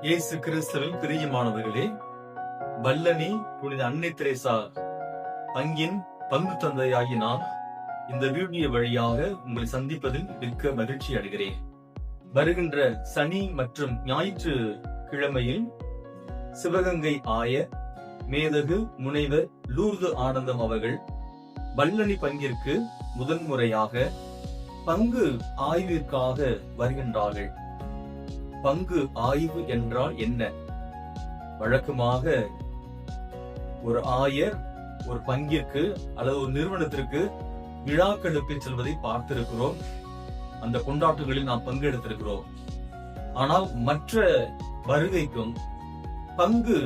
இயேசு கிறிஸ்துவில் பிரியமானவர்களே, வல்லனி புனித அன்னை தெரேசா பங்கின் பங்கு தந்தையாகி நான் இந்த வீடியோ வழியாக உங்களை சந்திப்பதில் மிக்க மகிழ்ச்சி அடைகிறேன். வருகின்ற சனி மற்றும் ஞாயிற்று கிழமையில் சிவகங்கை ஆயர் மேதகு முனைவர் லூர்து ஆனந்தம் அவர்கள் வல்லனி பங்கிற்கு முதன்முறையாக பங்கு ஆய்விற்காக வருகின்றார்கள். பங்கு ஆய்வு என்றால் என்ன? வழக்கமாக ஒரு ஆயர் ஒரு பங்கிற்கு அல்லது ஒரு நிறுவனத்திற்கு விழாக்களுக்கு செல்வதை பார்த்திருக்கிறோம். அந்த கொண்டாட்டங்களில் நாம் பங்கெடுத்திருக்கிறோம். ஆனால் மற்ற வருகைக்கும் பங்கு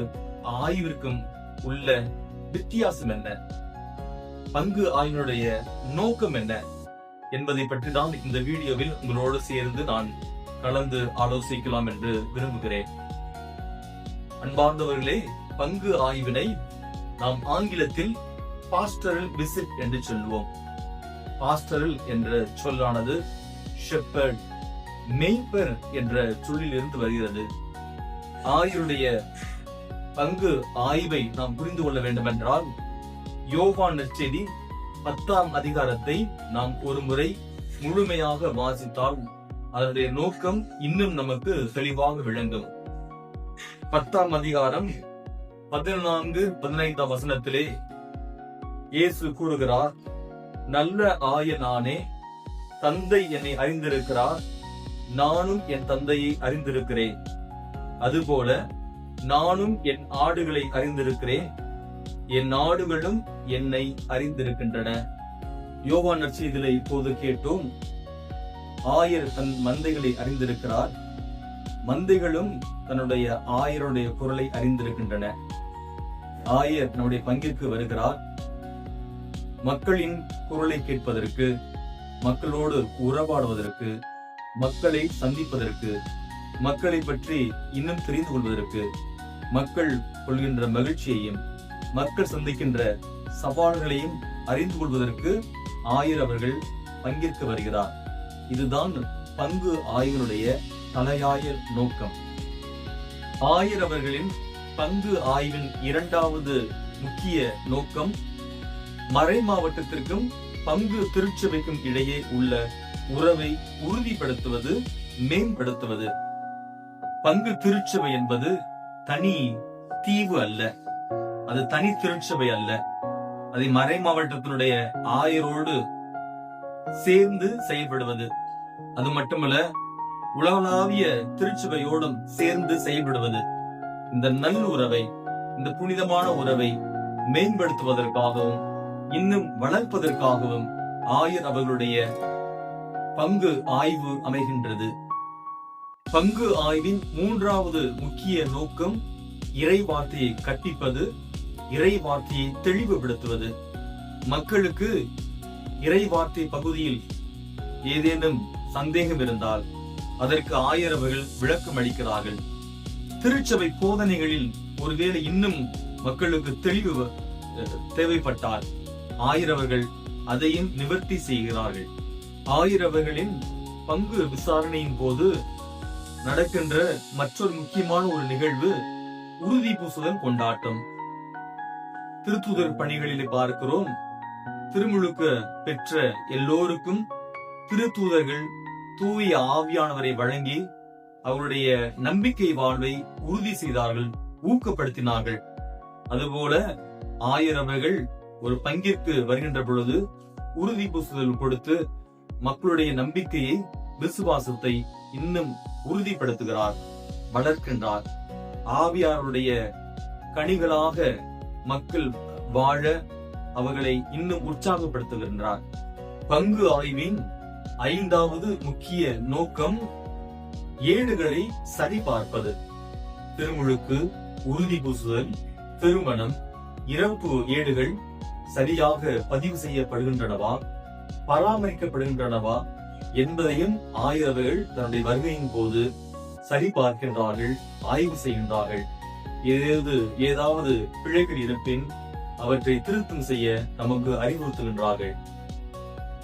ஆய்விற்கும் உள்ள வித்தியாசம் என்ன? பங்கு ஆய்வினுடைய நோக்கம் என்ன என்பதை பற்றி தான் இந்த வீடியோவில் உங்களோடு சேர்ந்து நான் கலந்து ஆலோசிக்கலாம் என்று விரும்புகிறேன். அன்பார்ந்தவர்களே, பங்கு ஆய்வினை நாம் ஆங்கிலத்தில் பாஸ்டரல் விசிட் என்று சொல்லுவோம். பாஸ்டரல் என்ற சொல்லானது ஷெப்பர்ட், மேய்ப்பர் என்ற சொல்லிலிருந்து வருகிறது. ஆயருடைய பங்கு ஆய்வை நாம் புரிந்து கொள்ள வேண்டும் என்றால் யோவான் நற்செய்தி 10ஆம் அதிகாரத்தை நாம் ஒரு முறை முழுமையாக வாசித்தால் அதனுடைய நோக்கம் இன்னும் நமக்கு தெளிவாக விளங்கும். 10ஆம் அதிகாரம் 14-15 வசனத்திலே இயேசு கூறுகிறார், நல்ல ஆயர் நானே, தந்தை என்னை அறிந்திருக்கிறார், நானும் என் தந்தையை அறிந்திருக்கிறேன். அதுபோல நானும் என் ஆடுகளை அறிந்திருக்கிறேன், என் ஆடுகளும் என்னை அறிந்திருக்கின்றன. யோவான் நற்செய்தியிலே இப்போது கேட்டோம், ஆயர் தன் மந்தைகளை அறிந்திருக்கிறார், மந்தைகளும் தன்னுடைய ஆயருடைய குரலை அறிந்திருக்கின்றன. ஆயர் நம்முடைய பங்கிற்கு வருகிறார், மக்களின் குரலை கேட்பதற்கு, மக்களோடு உறவாடுவதற்கு, மக்களை சந்திப்பதற்கு, மக்களை பற்றி இன்னும் தெரிந்து கொள்வதற்கு, மக்கள் கொள்கின்ற மகிழ்ச்சியையும் மக்கள் சந்திக்கின்ற சவால்களையும் அறிந்து கொள்வதற்கு ஆயர் அவர்கள் பங்கிற்கு வருகிறார். இதுதான் பங்கு ஆய்வினுடைய தலையாய நோக்கம். ஆயர் அவர்களின் பங்கு ஆய்வின் இரண்டாவது முக்கிய நோக்கம் மறை மாவட்டத்திற்கும் பங்கு திருச்சபைக்கும் இடையே உள்ள உறவை உறுதிப்படுத்துவது, மேம்படுத்துவது. பங்கு திருச்சபை என்பது தனி தீவு அல்ல, அது தனி திருச்சபை அல்ல. அதை மறை மாவட்டத்தினுடைய ஆயரோடு சேர்ந்து செயல்படுவது. அது மட்டுமல்ல, உலகளாவிய திருச்சபையோடும் சேர்ந்து செயல்படுவது. இந்த நல்ல உறவை, இந்த புனிதமான உறவை மேம்படுத்துவதற்காகவும் இன்னும் வளர்ப்பதற்காகவும் ஆயர் அவர்களுடைய பங்கு ஆய்வு அமைகின்றது. பங்கு ஆய்வின் மூன்றாவது முக்கிய நோக்கம் இறை வார்த்தையை கற்பிப்பது, இறை வார்த்தையை தெளிவுபடுத்துவது. மக்களுக்கு இறை வார்த்தை பகுதியில் ஏதேனும் சந்தேகம் இருந்தால் அதற்கு ஆயர் அவர்கள் விளக்கம் அளிக்கிறார்கள். திருச்சபை போதனைகளில் ஒருவேளை இன்னும் மக்களுக்கு தெளிவு தேவைப்பட்டால் ஆயர் அவர்கள் அதையும் நிவர்த்தி செய்கிறார்கள். ஆயர் அவர்களின் பங்கு விசாரணையின் போது நடக்கின்ற மற்றொரு முக்கியமான ஒரு நிகழ்வு உறுதி பூசுதல் கொண்டாட்டம். திருத்தூதர் பணிகளிலே பார்க்கிறோம், திருமுழுக்கு பெற்ற எல்லோருக்கும் திருத்தூதர்கள் தூய ஆவியானவரை வழங்கி அவருடைய நம்பிக்கை வாழ்வை உறுதி செய்தார்கள், ஊக்கப்படுத்தினார்கள். அதுபோல ஆயர் அவர்கள் ஒரு பங்கிற்கு வருகின்ற பொழுது உறுதி பூசுதல் கொடுத்து மக்களுடைய நம்பிக்கையை, விசுவாசத்தை இன்னும் உறுதிப்படுத்துகிறார், வளர்க்கின்றார். ஆவியாருடைய கனிகளாக மக்கள் வாழ அவர்களை இன்னும் உற்சாகப்படுத்துகின்றார். பங்கு ஆய்வின் ஐந்தாவது முக்கிய நோக்கம் ஏடுகளை சரிபார்ப்பது. திருமுழுக்கு, உறுதி பூசுதல், திருமணம், இறப்பு ஏடுகள் சரியாக பதிவு செய்யப்படுகின்றனவா, பராமரிக்கப்படுகின்றனவா என்பதையும் ஆயர்கள் தன்னுடைய வருகையின் போது சரிபார்க்கின்றார்கள், ஆய்வு செய்கின்றார்கள். ஏதாவது பிழைகள் இருப்பின் அவற்றை திருத்தம் செய்ய நமக்கு அறிவுறுத்துகின்றார்கள்.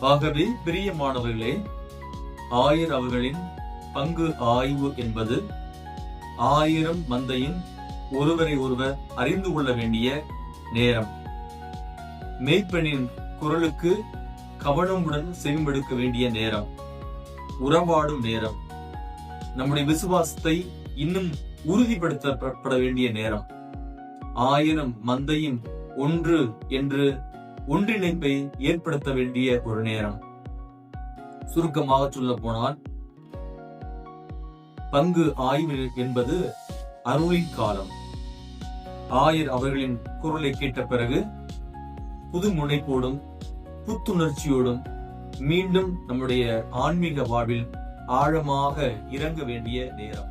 ஆகவே பிரியமானவர்களே, ஆயர் அவர்களின் பங்கு ஆய்வு என்பது 1000 மந்தையின் ஒருவரை ஒருவர் அறிந்து கொள்ள வேண்டிய நேரம். மேய்ப்பனின் குரலுக்கு கவனமுடன் செவிமடுக்க வேண்டிய நேரம். உறவாடும் நேரம். நம்முடைய விசுவாசத்தை இன்னும் உறுதிப்படுத்தப்பட வேண்டிய நேரம். 1000 மந்தையும் ஒன்று என்று ஒன்றிணைப்பை ஏற்படுத்த வேண்டிய ஒரு நேரம். சுருக்கமாக சொல்ல போனால், பங்கு ஆய்வு என்பது அருளின் காலம். ஆயர் அவர்களின் குரலை கேட்ட பிறகு புது முனைப்போடும் புத்துணர்ச்சியோடும் மீண்டும் நம்முடைய ஆன்மீக வாழ்வில் ஆழமாக இறங்க வேண்டிய நேரம்.